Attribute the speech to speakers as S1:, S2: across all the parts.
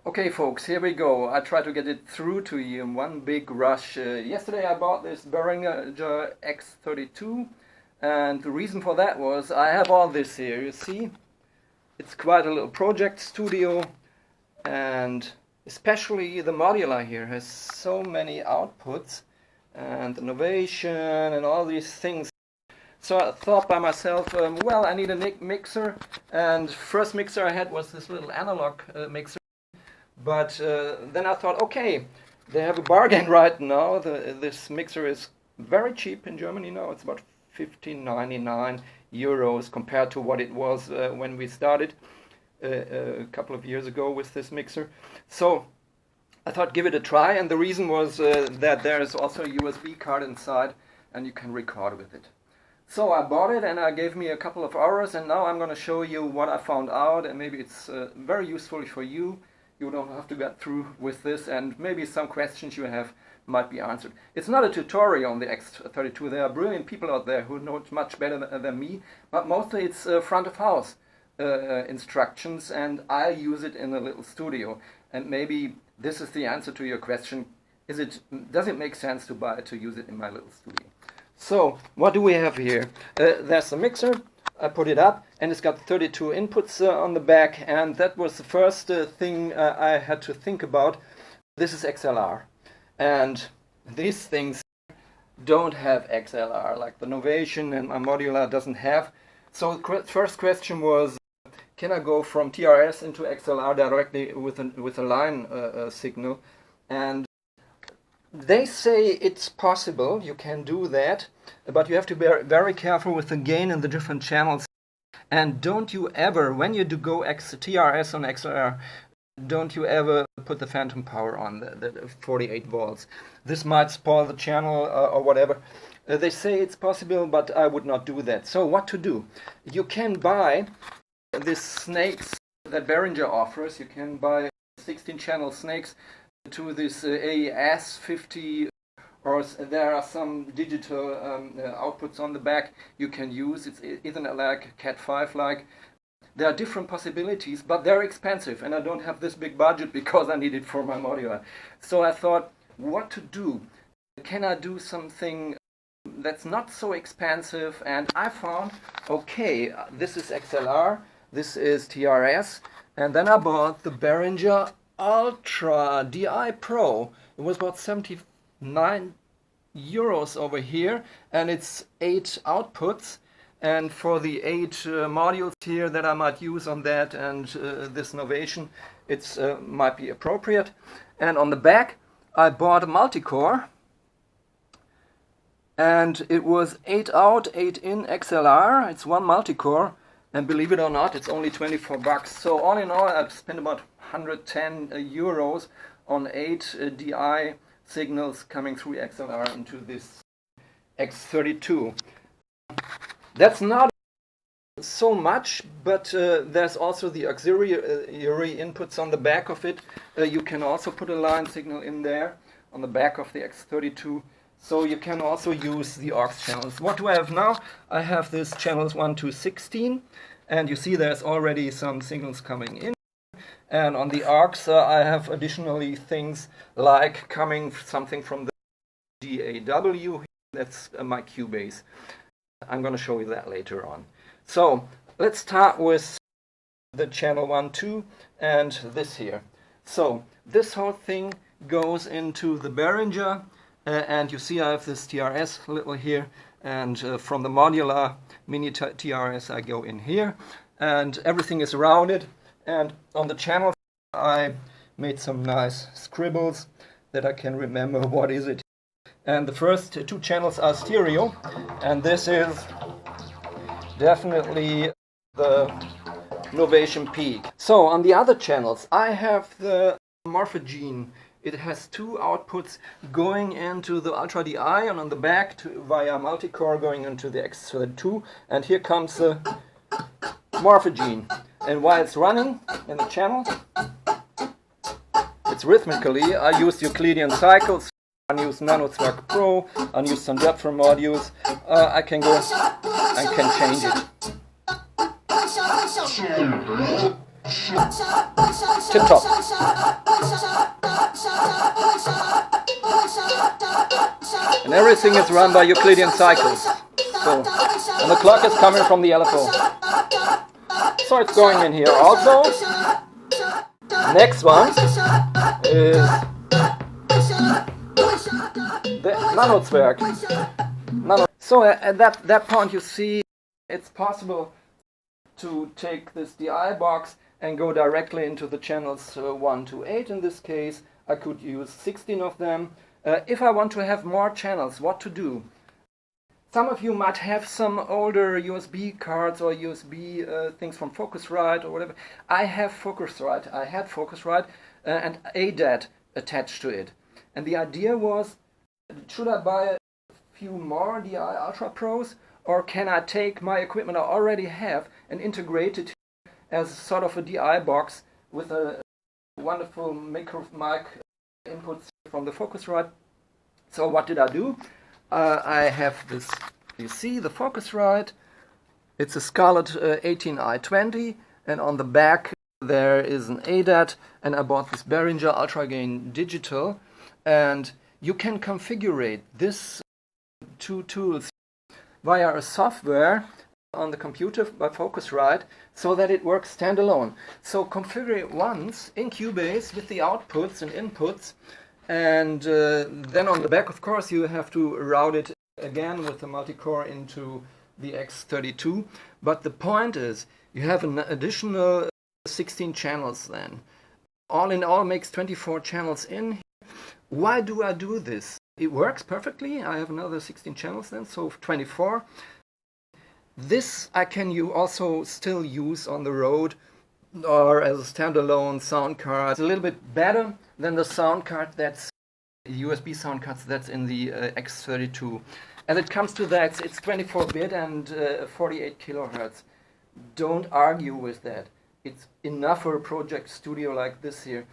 S1: Okay folks, here we go. I try to get it through to you in one big rush. Yesterday I bought this Behringer X32 and the reason for that was I have all this here, you see? It's quite a little project studio and especially the modular here has so many outputs and innovation and all these things. So I thought by myself, well, I need a mixer, and first mixer I had was this little analog mixer. But then I thought, okay, they have a bargain right now. This mixer is very cheap in Germany now. It's about 15.99 euros compared to what it was when we started a couple of years ago with this mixer. So I thought give it a try, and the reason was that there is also a USB card inside and you can record with it. So I bought it and it gave me a couple of hours, and now I'm going to show you what I found out, and maybe it's very useful for you. You don't have to get through with this, and maybe some questions you have might be answered. It's not a tutorial on the X32. There are brilliant people out there who know it much better than me, but mostly it's front of house instructions, and I use it in a little studio. And maybe this is the answer to your question. Does it make sense to use it in my little studio? So what do we have here? There's a mixer. I put it up and it's got 32 inputs on the back, and that was the first thing I had to think about. This is XLR, and these things don't have XLR like the Novation and my modular doesn't have. So the first question was, can I go from TRS into XLR directly with a line signal? And they say it's possible, you can do that, but you have to be very careful with the gain in the different channels. And don't you ever, when you do go TRS on XLR, don't you ever put the phantom power on the 48 volts. This might spoil the channel or whatever. They say it's possible, but I would not do that. So what to do? You can buy these snakes that Behringer offers. You can buy 16 channel snakes to this AES 50, or there are some digital outputs on the back you can use. It's Ethernet like, Cat5 like. There are different possibilities, but they're expensive, and I don't have this big budget because I need it for my modular. So I thought, what to do? Can I do something that's not so expensive? And I found, okay, this is XLR, this is TRS, and then I bought the Behringer Ultra DI Pro. It was about 79 euros over here, and it's 8 outputs, and for the 8 modules here that I might use on that and this Novation, it's might be appropriate. And on the back I bought a multi-core, and it was 8 out, 8 in XLR. It's one multi-core, and believe it or not, it's only 24 bucks. So all in all, I've spent about 110 euros on 8 DI signals coming through XLR into this X32. That's not so much, but there's also the auxiliary inputs on the back of it. You can also put a line signal in there on the back of the X32. So you can also use the aux channels. What do I have now? I have this channels 1 to 16, and you see there's already some signals coming in. And on the aux I have additionally things like something from the DAW. That's my Cubase. I'm going to show you that later on. So let's start with the channel 1, 2 and this here. So this whole thing goes into the Behringer. And you see I have this TRS little here, and from the modular mini TRS I go in here, and everything is rounded. And on the channel I made some nice scribbles that I can remember what is it. And the first 2 channels are stereo, and this is definitely the Novation Peak. So on the other channels I have the Morphogene. It has 2 outputs going into the Ultra DI, and on the back via multi-core going into the X32. And here comes the Morphogene. And while it's running in the channel, it's rhythmically. I use Euclidean cycles. I use Nano2 Pro. I use some depth modules. I can go and can change it. Tip top. And everything is run by Euclidean cycles. So, and the clock is coming from the LFO. So it's going in here also. Next one is the Nanotzwerg. So at that point you see it's possible to take this DI box and go directly into the channels 1 to 8 in this case. I could use 16 of them. If I want to have more channels, what to do? Some of you might have some older USB cards or USB things from Focusrite or whatever. I have Focusrite. I had Focusrite and a DAT attached to it. And the idea was, should I buy a few more DI Ultra Pros, or can I take my equipment I already have and integrate it as sort of a DI box with a wonderful mic inputs from the Focusrite? So what did I do? I have this, you see the Focusrite. It's a Scarlett 18i20, and on the back there is an ADAT, and I bought this Behringer Ultra Gain Digital, and you can configure this two tools via a software on the computer by Focusrite so that it works standalone. So configure it once in Cubase with the outputs and inputs, and then on the back, of course, you have to route it again with the multi-core into the X32. But the point is, you have an additional 16 channels then. All in all makes 24 channels in. Why do I do this? It works perfectly. I have another 16 channels then, so 24. This I can also still use on the road or as a standalone sound card. It's a little bit better than the sound card that's USB sound cards that's in the X32. And it comes to that, it's 24-bit and 48 kilohertz. Don't argue with that. It's enough for a project studio like this here.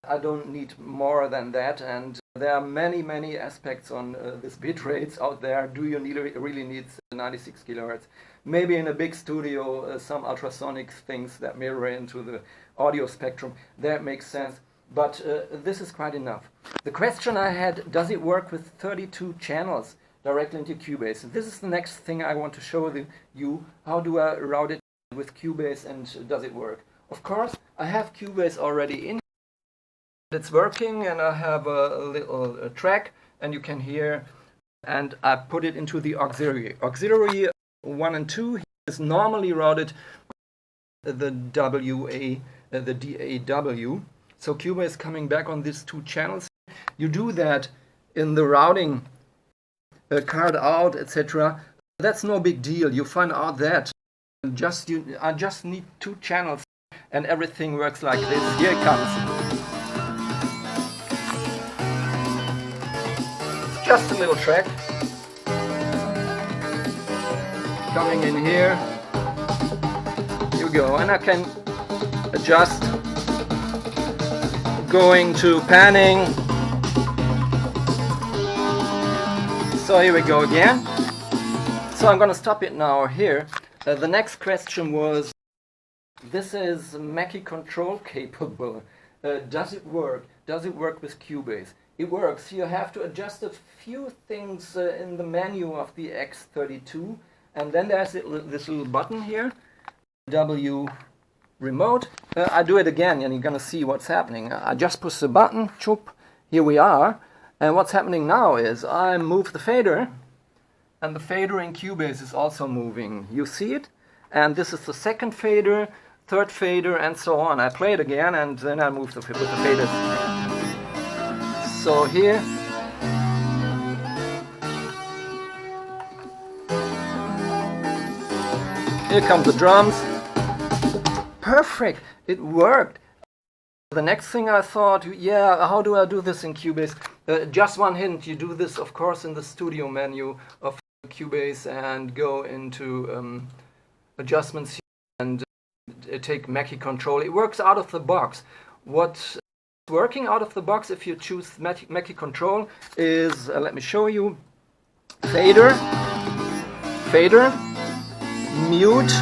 S1: I don't need more than that, and there are many aspects on this bit rates out there. Do you really need 96 kilohertz? Maybe in a big studio, some ultrasonic things that mirror into the audio spectrum, that makes sense. But this is quite enough. The question I had, does it work with 32 channels directly into Cubase? This is the next thing I want to show you. How do I route it with Cubase, and does it work? Of course, I have Cubase already in. It's working, and I have a little track, and you can hear, and I put it into the auxiliary. Auxiliary 1 and 2 is normally routed the DAW. So Cubase coming back on these two channels. You do that in the routing, card out, etc. That's no big deal. You find out that I just need 2 channels, and everything works like this. Here it comes. Just a little track coming in here. Here we go, and I can adjust, going to panning. So here we go again. So I'm gonna stop it now here. The next question was, this is Mackie control capable. Does it work? Does it work with Cubase? It works. You have to adjust a few things in the menu of the X32, and then there's this little button here, DAW Remote. I do it again, and you're gonna see what's happening. I just push the button, choop, here we are, and what's happening now is I move the fader, and the fader in Cubase is also moving. You see it? And this is the second fader, third fader, and so on. I play it again, and then I move with the faders. So here, comes the drums. Perfect, it worked. The next thing I thought, yeah, how do I do this in Cubase? Just one hint, you do this of course in the studio menu of Cubase and go into adjustments and take Mackie control. It works out of the box. What's working out of the box if you choose Mackie control is, let me show you, fader, mute,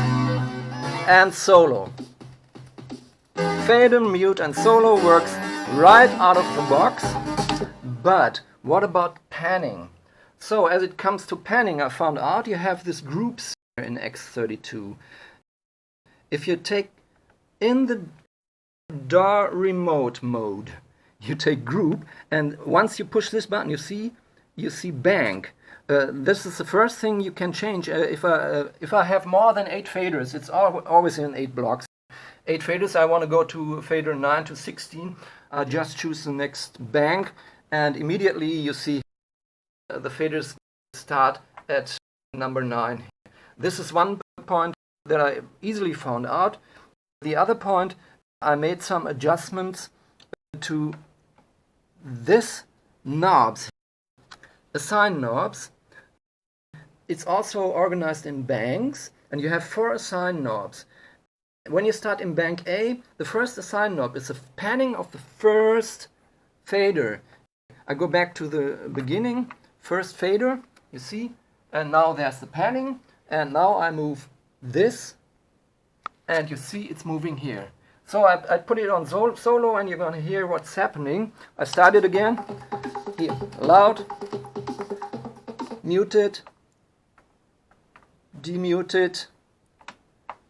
S1: and solo. fade and mute and solo works right out of the box. But what about panning? So as it comes to panning, I found out you have this groups in X32. If you take in the DAW Remote mode, you take group, and once you push this button, you see bank. This is the first thing you can change. If I have more than 8 faders, it's always in 8 blocks. 8 faders, I want to go to fader 9 to 16. I just choose the next bank, and immediately you see the faders start at number 9. This is one point that I easily found out. The other point, I made some adjustments to this knobs, assign knobs. It's also organized in banks, and you have 4 assign knobs. When you start in bank A, the first assign knob is the panning of the first fader. I go back to the beginning, first fader, you see, and now there's the panning, and now I move this, and you see it's moving here. So I put it on solo, and you're going to hear what's happening. I start it again, here, loud, muted, demuted,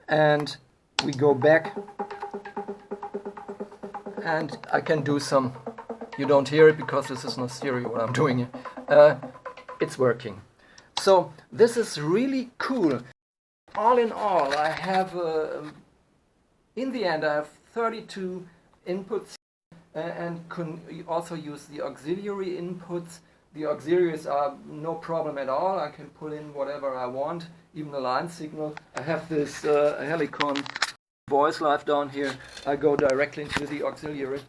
S1: and we go back, and I can do some, you don't hear it because this is not stereo what I'm doing here. It's working. So this is really cool. All in all, I have, in the end, I have 32 inputs and can also use the auxiliary inputs. The auxiliaries are no problem at all. I can pull in whatever I want, even a line signal. I have this Helicon voice live down here. I go directly into the auxiliary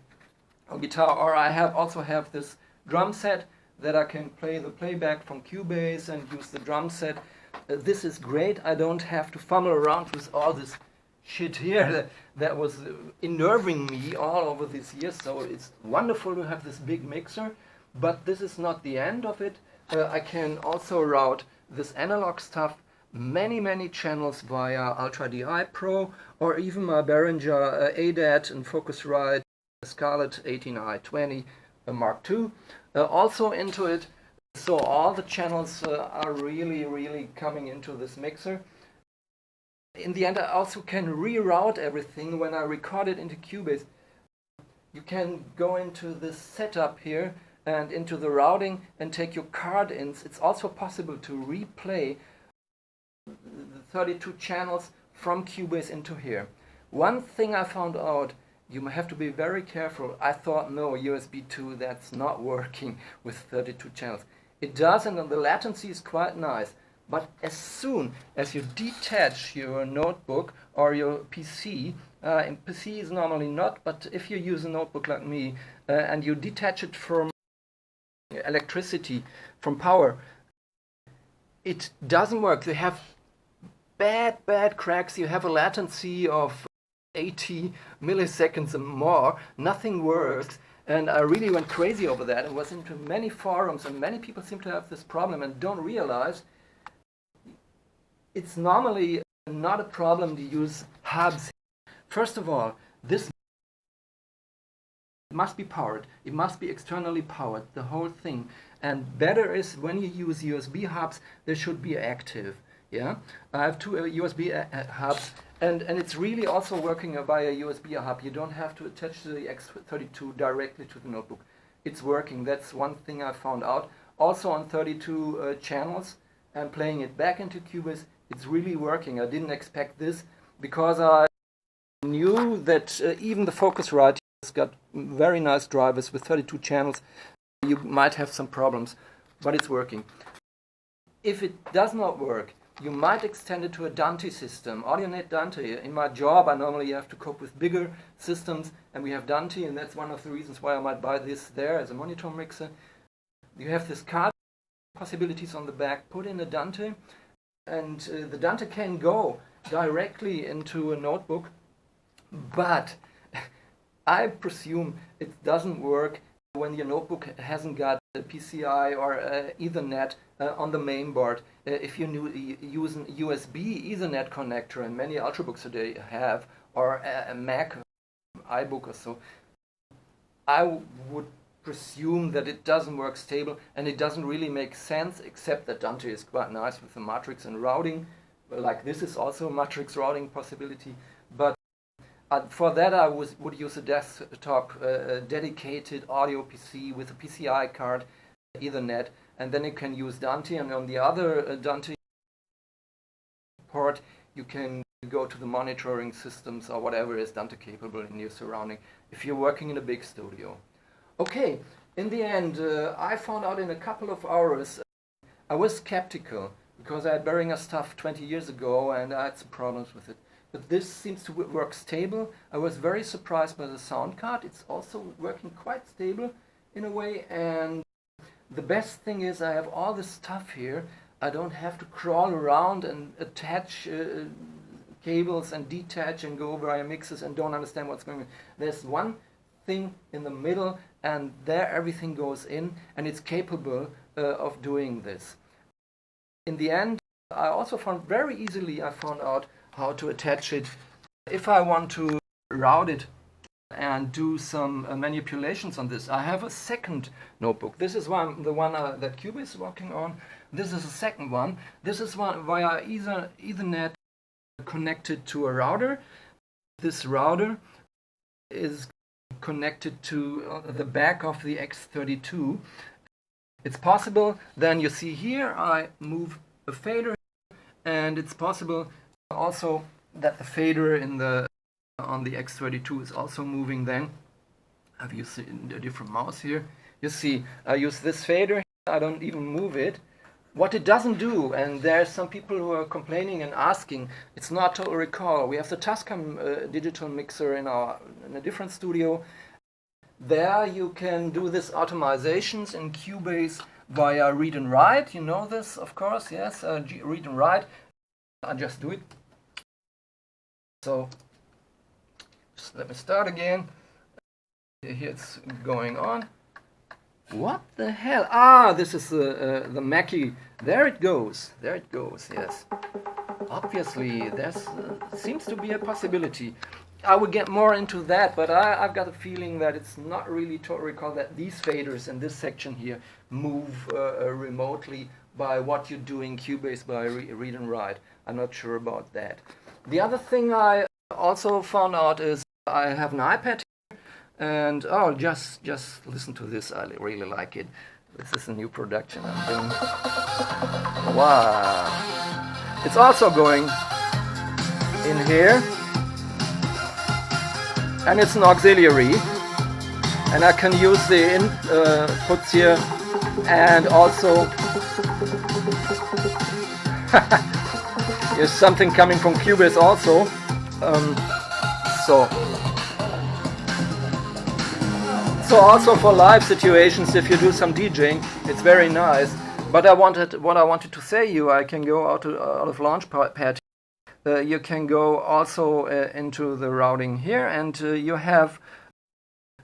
S1: on guitar, or I also have this drum set that I can play the playback from Cubase and use the drum set. This is great. I don't have to fumble around with all this shit here that was unnerving me all over these years. So it's wonderful to have this big mixer, but this is not the end of it. I can also route this analog stuff many channels via Ultra DI Pro, or even my Behringer ADAT and Focusrite Scarlett 18i20 Mark II also into it. So all the channels are really coming into this mixer. In the end, I also can reroute everything when I record it into Cubase. You can go into this setup here and into the routing and take your card ins. It's also possible to replay the 32 channels from Cubase into here. One thing I found out, you have to be very careful. I thought, no, USB 2, that's not working with 32 channels. It does, and the latency is quite nice. But as soon as you detach your notebook or your PC, and PC is normally not, but if you use a notebook like me, and you detach it from electricity, from power, it doesn't work. You have bad cracks. You have a latency of 80 milliseconds and more. Nothing works. And I really went crazy over that. I was into many forums, and many people seem to have this problem and don't realize it's normally not a problem to use hubs. First of all, this must be powered. It must be externally powered, the whole thing. And better is when you use USB hubs, they should be active. Yeah, I have 2 USB hubs, and it's really also working via USB hub. You don't have to attach the X32 directly to the notebook. It's working. That's one thing I found out. Also on 32 channels, and playing it back into Cubase, it's really working. I didn't expect this because I knew that even the Focusrite has got very nice drivers with 32 channels. You might have some problems, but it's working. If it does not work, you might extend it to a Dante system, AudioNet Dante. In my job, I normally have to cope with bigger systems, and we have Dante, and that's one of the reasons why I might buy this there as a monitor mixer. You have this card possibilities on the back. Put in a Dante, and the Dante can go directly into a notebook, but I presume it doesn't work when your notebook hasn't got a PCI or Ethernet on the main board. If you use an USB Ethernet connector, and many Ultrabooks today have, or a Mac iBook or so, I would presume that it doesn't work stable, and it doesn't really make sense, except that Dante is quite nice with the matrix and routing. Like this is also a matrix routing possibility, but for that I would use a desktop dedicated audio PC with a PCI card, Ethernet, and then you can use Dante, and on the other Dante port you can go to the monitoring systems or whatever is Dante capable in your surrounding if you're working in a big studio. Okay, in the end I found out in a couple of hours. I was skeptical because I had Behringer stuff 20 years ago and I had some problems with it. But this seems to work stable. I was very surprised by the sound card. It's also working quite stable in a way, and the best thing is I have all this stuff here. I don't have to crawl around and attach cables and detach and go via mixes and don't understand what's going on. There's one thing in the middle and there everything goes in, and it's capable of doing this. In the end, I also found very easily, I found out how to attach it. If I want to route it and do some manipulations on this, I have a second notebook. This is the one that Cubase is working on. This is a second one. This is one via Ethernet connected to a router. This router is connected to the back of the X32. It's possible, then you see here I move a fader, and it's possible also that the fader on the X32 is also moving then. Have you seen a different mouse here? You see, I use this fader, I don't even move it. What it doesn't do, and there's some people who are complaining and asking, it's not Total Recall. We have the Tascam digital mixer in a different studio. There you can do this automizations in Cubase via read and write. You know this, of course, yes, read and write. I just do it. So just let me start again. Here it's going on. What the hell? Ah, this is the Mackie. There it goes. There it goes, yes. Obviously, there seems to be a possibility. I will get more into that, but I've got a feeling that it's not really Total Recall, that these faders in this section here move remotely by what you do in Cubase by read and write. I'm not sure about that. The other thing I also found out is I have an iPad here, and oh, just listen to this. I really like it. This is a new production I'm doing. Wow! It's also going in here. And it's an auxiliary, and I can use the inputs here, and also here's something coming from Cubase also. So also for live situations, if you do some DJing, it's very nice. But what I wanted to say you, I can go out of Launchpad. You can go also into the routing here, and you have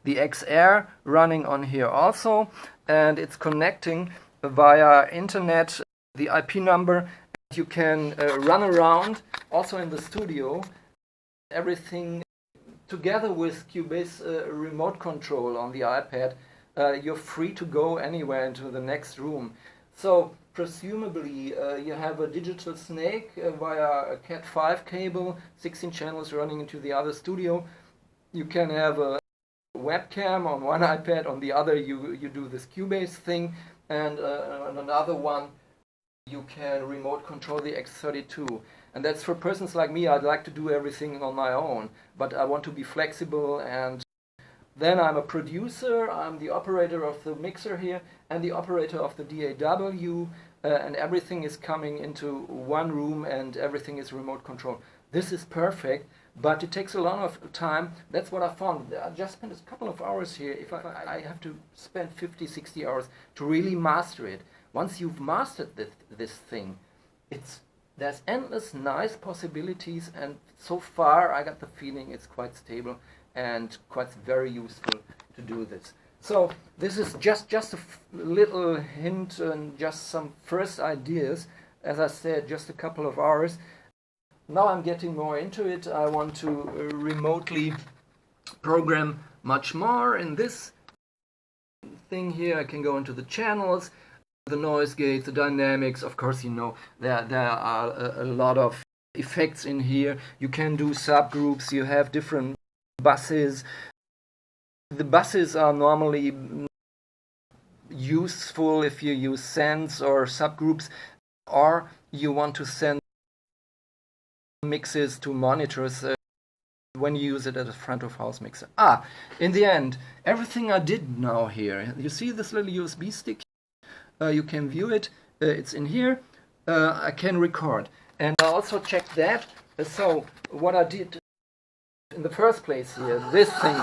S1: the XR running on here also, and it's connecting via internet the IP number. You can run around also in the studio, everything together with Cubase remote control on the iPad. You're free to go anywhere into the next room. So presumably you have a digital snake via a Cat5 cable, 16 channels running into the other studio. You can have a webcam on one iPad, on the other you do this Cubase thing, and on another one you can remote control the X32. And that's for persons like me. I'd like to do everything on my own, but I want to be flexible, and then I'm a producer, I'm the operator of the mixer here and the operator of the DAW, and everything is coming into one room and everything is remote control. This is perfect, but it takes a lot of time. That's what I found. I just spent a couple of hours here. If I have to spend 50, 60 hours to really master it. Once you've mastered this thing, there's endless nice possibilities, and so far I got the feeling it's quite stable and quite very useful to do this. So this is just a little hint and just some first ideas. As I said, just a couple of hours. Now I'm getting more into it. I want to remotely program much more. In this thing here, I can go into the channels, the noise gates, the dynamics. Of course, you know, there are a lot of effects in here. You can do subgroups, you have different buses. The buses are normally useful if you use sends or subgroups, or you want to send mixes to monitors when you use it as a front of house mixer. In the end, everything I did now here, you see this little USB stick? You can view it, it's in here. I can record, and I also checked that. So what I did in the first place here, this thing,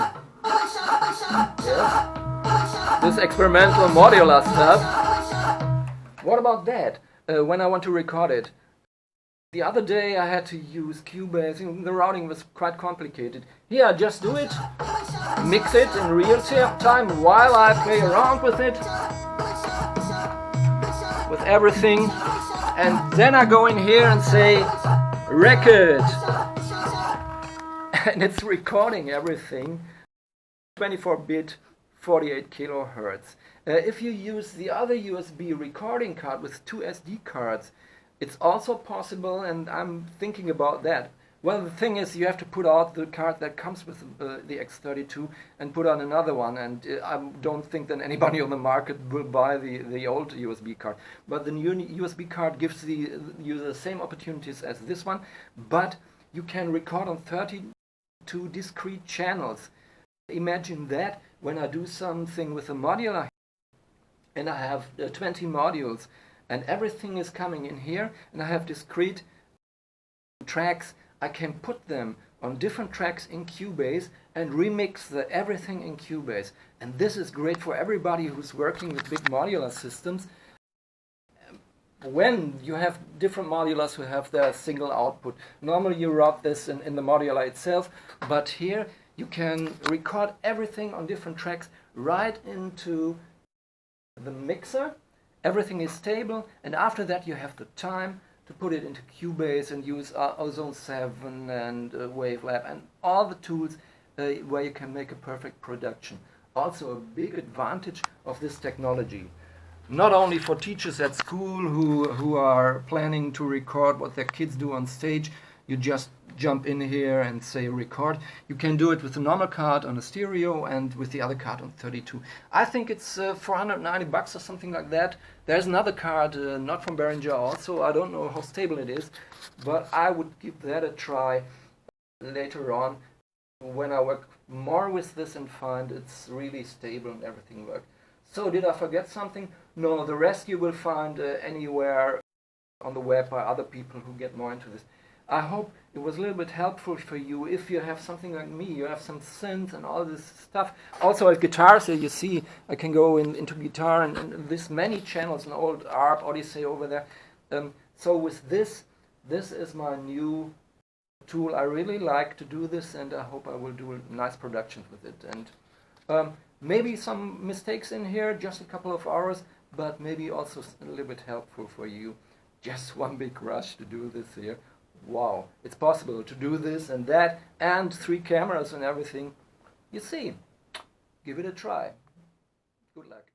S1: yes, this experimental modular stuff. What about that? When I want to record it, the other day I had to use Cubase. The routing was quite complicated. Here I just do it, mix it in real time while I play around with it, with everything, and then I go in here and say record, and it's recording everything, 24-bit, 48 kilohertz. If you use the other USB recording card with 2 SD cards, it's also possible, and I'm thinking about that. Well, the thing is, you have to put out the card that comes with the X32 and put on another one, and I don't think that anybody on the market will buy the old USB card. But the new USB card gives the user the same opportunities as this one, but you can record on 32 discrete channels. Imagine that when I do something with a modular, and I have 20 modules, and everything is coming in here, and I have discrete tracks. I can put them on different tracks in Cubase and remix everything in Cubase. And this is great for everybody who's working with big modular systems. When you have different modulars who have their single output, normally you route this in the modular itself, but here you can record everything on different tracks right into the mixer. Everything is stable, and after that you have the time to put it into Cubase and use Ozone 7 and Wavelab and all the tools where you can make a perfect production. Also a big advantage of this technology, not only for teachers at school who are planning to record what their kids do on stage. You just jump in here and say record. You can do it with the normal card on a stereo and with the other card on 32. I think it's $490 or something like that. There's another card, not from Behringer also. I don't know how stable it is, but I would give that a try later on when I work more with this and find it's really stable and everything works. So did I forget something? No, the rest you will find anywhere on the web by other people who get more into this. I hope it was a little bit helpful for you. If you have something like me, you have some synth and all this stuff. Also as guitars, here you see I can go into guitar and this many channels, an old ARP Odyssey over there. So with this is my new tool. I really like to do this, and I hope I will do nice productions with it. And maybe some mistakes in here, just a couple of hours, but maybe also a little bit helpful for you. Just one big rush to do this here. Wow, it's possible to do this and that, and 3 cameras and everything. You see, give it a try. Good luck.